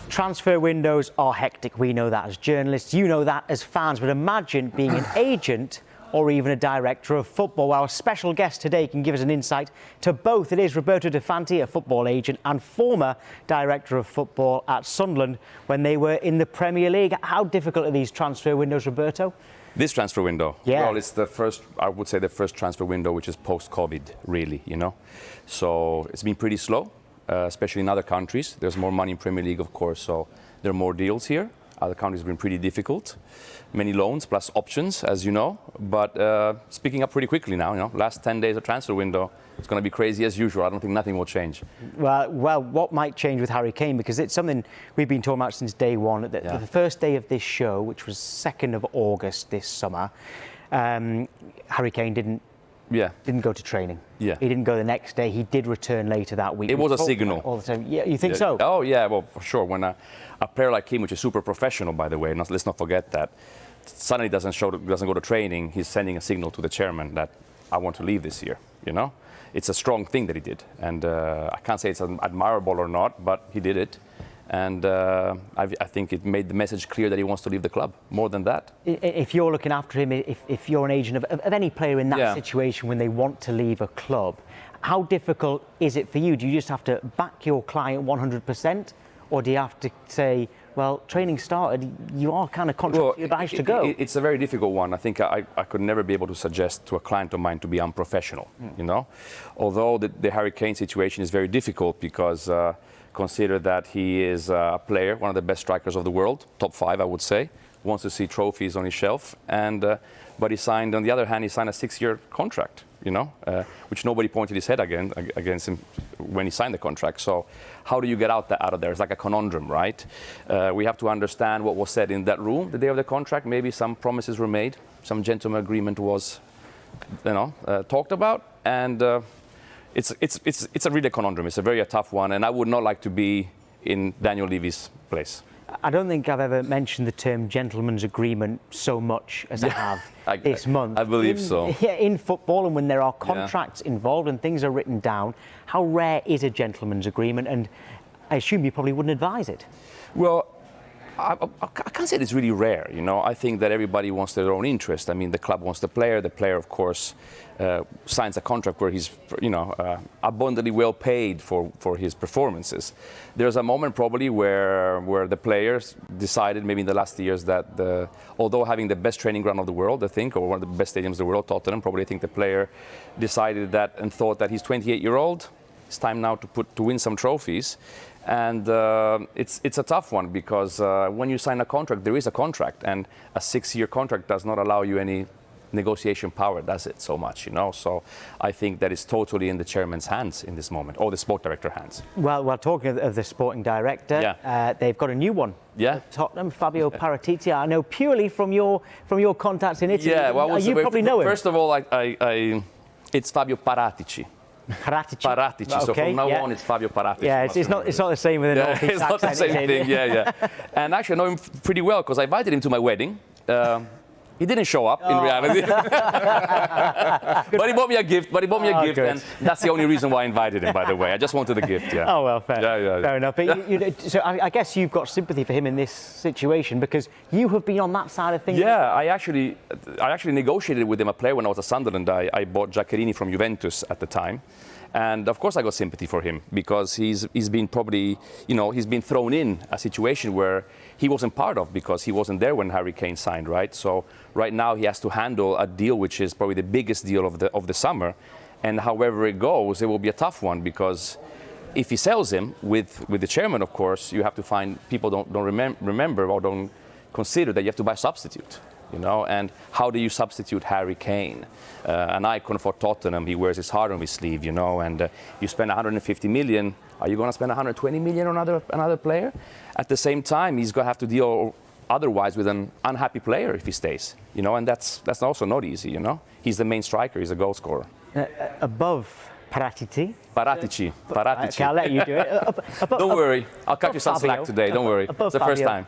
Transfer windows are hectic. We know that as journalists. You know that as fans. But imagine being an agent or even a director of football. Our special guest today can give us an insight to both. It is Roberto De Fanti, a football agent and former director of football at Sunderland when they were in the Premier League. How difficult are these transfer windows, Roberto? This transfer window? Yeah. Well, it's the first, I would say the first transfer window which is post-COVID, really, you know. So it's been pretty slow, especially in other countries. There's more money in Premier League, of course, so there are more deals here. Other countries have been pretty difficult. Many loans plus options, as you know. But it's picking up pretty quickly now, you know. Last 10 days of transfer window, it's going to be crazy as usual. I don't think nothing will change. Well, what might change with Harry Kane? Because it's something we've been talking about since day one. The first day of this show, which was 2nd of August this summer, Harry Kane didn't go to training. Yeah. He didn't go the next day. He did return later that week. It was a signal. All the time. Yeah, you think so? Oh, yeah, well, for sure. When a player like him, which is super professional, by the way, let's not forget that, suddenly doesn't go to training, he's sending a signal to the chairman that I want to leave this year, you know? It's a strong thing that he did. And I can't say it's admirable or not, but he did it. And I think it made the message clear that he wants to leave the club. More than that. If you're looking after him, if you're an agent of any player in that situation when they want to leave a club, how difficult is it for you? Do you just have to back your client 100%? Or do you have to say, well, training started, you are kind of contractually obliged to go? It's a very difficult one. I think I could never be able to suggest to a client of mine to be unprofessional, you know? Although the Harry Kane situation is very difficult because consider that he is a player, one of the best strikers of the world, top 5, I would say, wants to see trophies on his shelf. But he signed, on the other hand, he signed a 6-year contract, you know, which nobody pointed his head against him when he signed the contract. So how do you get out of there? It's like a conundrum, right? We have to understand what was said in that room the day of the contract. Maybe some promises were made, some gentleman agreement was, you know, talked about, and it's a really conundrum. It's a very tough one, and I would not like to be in Daniel Levy's place. I don't think I've ever mentioned the term gentleman's agreement so much as I have this month. I believe so. Yeah, in football, and when there are contracts involved and things are written down, how rare is a gentleman's agreement? And I assume you probably wouldn't advise it. Well, I can't say it's really rare, you know. I think that everybody wants their own interest. I mean, the club wants the player, of course, signs a contract where he's, you know, abundantly well paid for his performances. There's a moment probably where the players decided, maybe in the last years, that although having the best training ground of the world, I think, or one of the best stadiums of the world, Tottenham, probably I think the player decided that and thought that he's 28-year-old. It's time now to win some trophies. And it's a tough one because when you sign a contract, there is a contract, and a 6-year contract does not allow you any negotiation power, does it, so much, you know? So I think that is totally in the chairman's hands in this moment, or the sport director's hands. Well, talking of the sporting director, they've got a new one. Yeah. Tottenham, Fabio Paratici. I know purely from your contacts in Italy. Yeah, well, you probably know him. First of all, it's Fabio Paratici. Paratici. Okay, so from now on, it's Fabio Paratici. Yeah, it's not the same with a Northeast accent. It's not the same thing. Yeah. And actually, I know him pretty well because I invited him to my wedding. He didn't show up in reality. But he bought me a gift. And that's the only reason why I invited him, by the way. I just wanted the gift. Yeah. Oh well, fair enough. But so I guess you've got sympathy for him in this situation because you have been on that side of things. Yeah, I actually negotiated with him a player when I was at Sunderland. I bought Giaccherini from Juventus at the time. And of course I got sympathy for him because he's been probably, you know, he's been thrown in a situation where he wasn't part of because he wasn't there when Harry Kane signed, right? So right now he has to handle a deal which is probably the biggest deal of the summer. And however it goes, it will be a tough one because if he sells him with the chairman, of course, you have to find people don't remember or don't consider that you have to buy a substitute. You know, and how do you substitute Harry Kane? An icon for Tottenham, he wears his heart on his sleeve, you know, and you spend 150 million. Are you going to spend 120 million on another player? At the same time, he's going to have to deal otherwise with an unhappy player if he stays, you know, and that's also not easy, you know. He's the main striker, he's a goal scorer. Above Paratici. Okay, I'll let you do it. Don't worry, I'll cut you some slack today. Don't worry, it's the first time.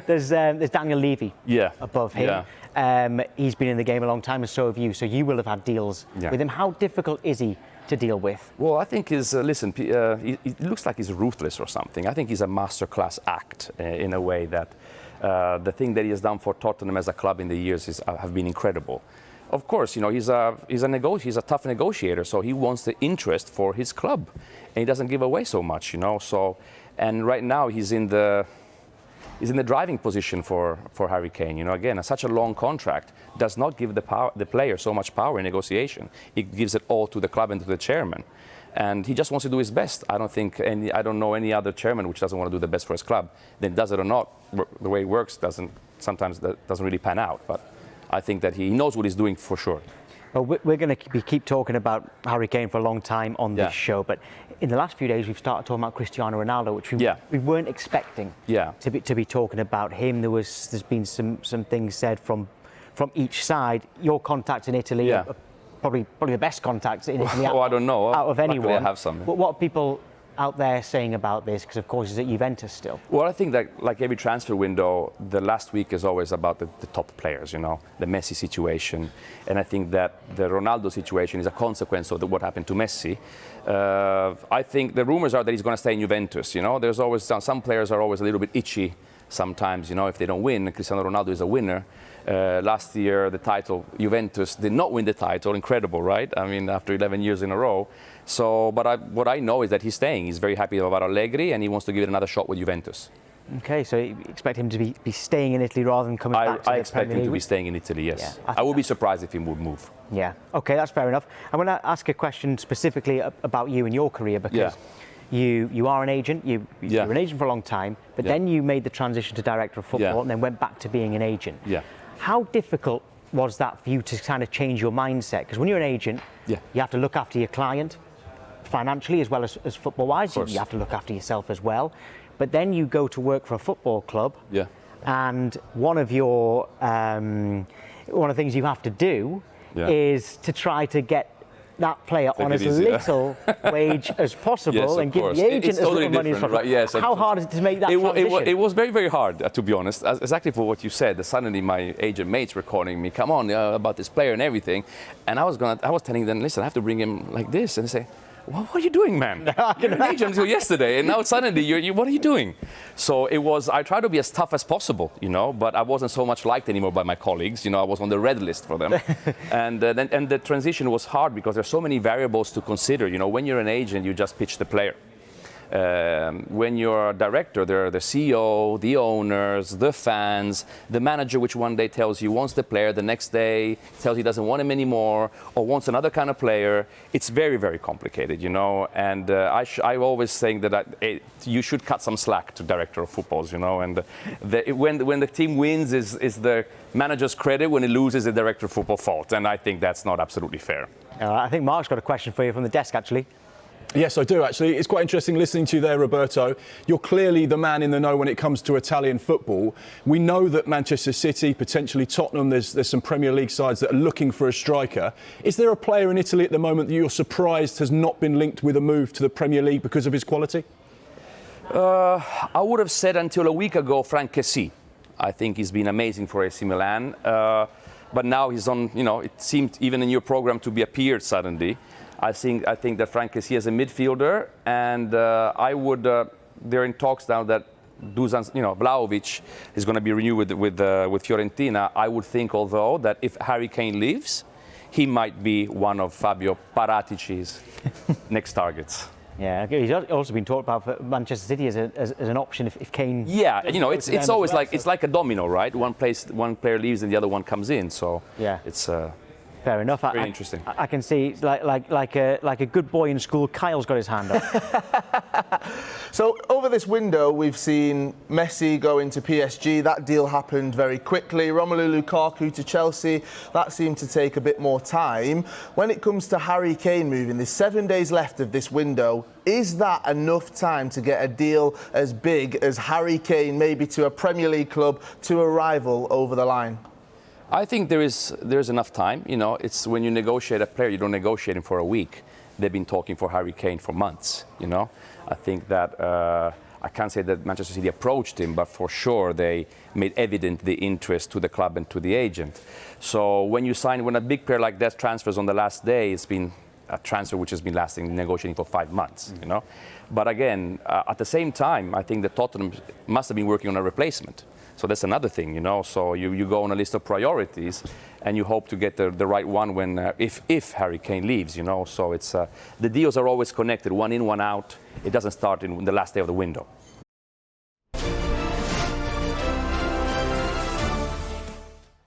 There's Daniel Levy. Above him. Yeah. He's been in the game a long time, and so have you. So you will have had deals with him. How difficult is he to deal with? Well, I think it looks like he's ruthless or something. I think he's a masterclass act in a way that the thing that he has done for Tottenham as a club in the years have been incredible. Of course, he's a tough negotiator, so he wants the interest for his club, and he doesn't give away so much, So, and right now he's in the driving position for Harry Kane. Again, such a long contract does not give the player so much power in negotiation. It gives it all to the club and to the chairman, and he just wants to do his best. I don't know any other chairman which doesn't want to do the best for his club. Then does it or not, the way it works sometimes doesn't really pan out. But I think that he knows what he's doing for sure. Well, we're going to keep talking about Harry Kane for a long time on this show, but in the last few days we've started talking about Cristiano Ronaldo, which we weren't expecting to be talking about him. There's been some things said from each side. Your contacts in Italy are probably the best contacts in Italy. I don't know. Out of anyone. I have some. What are people out there saying about this? Because of course he's at Juventus still. Well, I think that like every transfer window, the last week is always about the top players, the Messi situation. And I think that the Ronaldo situation is a consequence of what happened to Messi. I think the rumors are that he's going to stay in Juventus. There's always some players are always a little bit itchy sometimes, if they don't win. Cristiano Ronaldo is a winner. Last year, the title, Juventus did not win the title. Incredible, right? I mean, after 11 years in a row. So, but what I know is that he's staying. He's very happy about Allegri, and he wants to give it another shot with Juventus. Okay, so you expect him to be staying in Italy rather than coming back to the Premier League? I expect him to be staying in Italy, yes. Yeah, I would be surprised if he would move. Yeah, okay, that's fair enough. I'm going to ask a question specifically about you and your career, because you are an agent. You were an agent for a long time, but then you made the transition to director of football and then went back to being an agent. Yeah. How difficult was that for you to kind of change your mindset? Because when you're an agent, you have to look after your client financially as well as football-wise. You have to look after yourself as well. But then you go to work for a football club, and one of the things you have to do is to try to get that player on as little wage as possible and give the agent as little money as possible. Right? Yes, how hard is it to make that transition? It was very, very hard, to be honest. Exactly for what you said. Suddenly my agent mates were calling me, come on, about this player and everything. And I was telling them, listen, I have to bring him like this. And they say, what are you doing, man? You're an agent until yesterday, and now suddenly what are you doing? So I tried to be as tough as possible, but I wasn't so much liked anymore by my colleagues. I was on the red list for them. and the transition was hard because there's so many variables to consider. When you're an agent, you just pitch the player. When you're a director, there are the CEO, the owners, the fans, the manager, which one day tells you wants the player, the next day tells you doesn't want him anymore or wants another kind of player. It's very, very complicated, And I always think that you should cut some slack to director of footballs, And when the team wins is the manager's credit. When it loses, the director of football fault. And I think that's not absolutely fair. I think Mark's got a question for you from the desk, actually. Yes, I do, actually. It's quite interesting listening to you there, Roberto. You're clearly the man in the know when it comes to Italian football. We know that Manchester City, potentially Tottenham, there's some Premier League sides that are looking for a striker. Is there a player in Italy at the moment that you're surprised has not been linked with a move to the Premier League because of his quality? I would have said until a week ago, Frank Kessie. I think he's been amazing for AC Milan. But now he's on, it seemed even in your program to be appeared suddenly. I think that Frank Kessie is a midfielder, and they're in talks now that Dusan, Vlahovic is going to be renewed with Fiorentina. I would think, although, that if Harry Kane leaves, he might be one of Fabio Paratici's next targets. Yeah, he's also been talked about for Manchester City as an option if Kane. Yeah, it's always it's like a domino, right? One player leaves and the other one comes in. So it's. Fair enough. Very interesting. I can see, like a good boy in school, Kyle's got his hand up. So over this window, we've seen Messi go into PSG. That deal happened very quickly. Romelu Lukaku to Chelsea. That seemed to take a bit more time. When it comes to Harry Kane moving, there's 7 days left of this window. Is that enough time to get a deal as big as Harry Kane, maybe to a Premier League club, to a rival, over the line? I think there's enough time. It's when you negotiate a player, you don't negotiate him for a week. They've been talking for Harry Kane for months. I think that I can't say that Manchester City approached him, but for sure they made evident the interest to the club and to the agent. So when a big player like that transfers on the last day, it's been a transfer which has been negotiating for 5 months, you know. But again, at the same time, I think that Tottenham must have been working on a replacement. So that's another thing, you know. So you go on a list of priorities, and you hope to get the right one when if Harry Kane leaves, you know. So it's the deals are always connected, one in, one out. It doesn't start in the last day of the window.